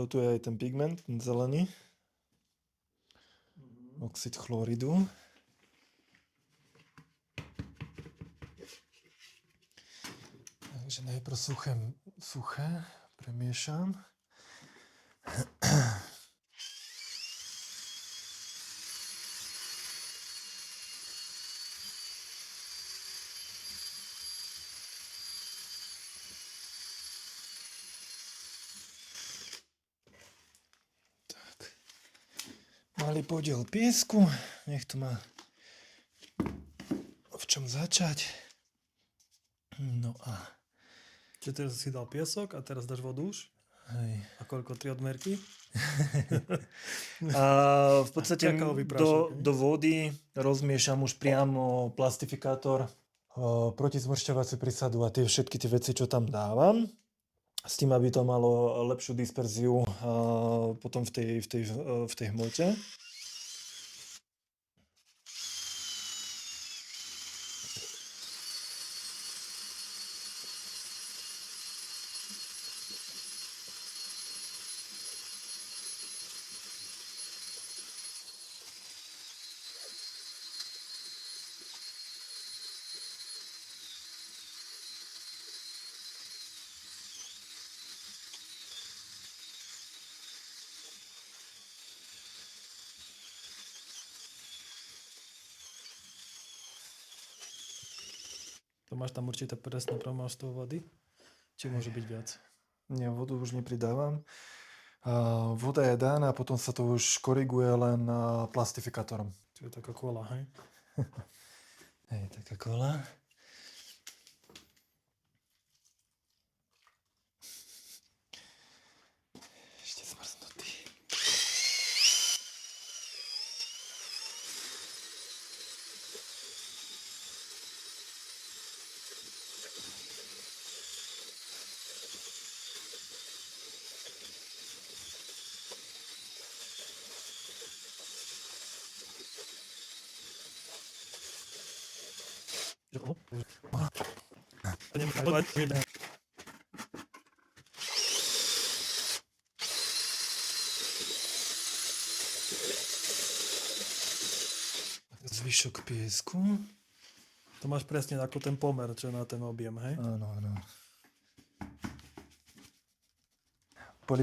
tu je aj ten pigment, ten zelený. Oxid chloridu. Takže najprv suché premiešam. Malý podiel piesku, nech to má v čom začať. No a... Čiže teraz si dal piesok a teraz dáš vodu už? Hej. A koľko? 3 odmerky? A v podstate do vody rozmiešam už priamo plastifikátor, protizmršťovaciu prísadu a všetky tie veci, čo tam dávam. S tým, aby to malo lepšiu disperziu potom v tej hmote. To máš tam určité presné množstvo vody? Či môže byť viac? Nie, vodu už nepridávam. Voda je daná a potom sa to už koriguje len plastifikátorom. To je taká kola, hej? Hej, taká kola. Ešte zmrznutý. Zvyšok piesku. To máš presne ako ten pomer, čo na ten objem, hej? Áno, áno.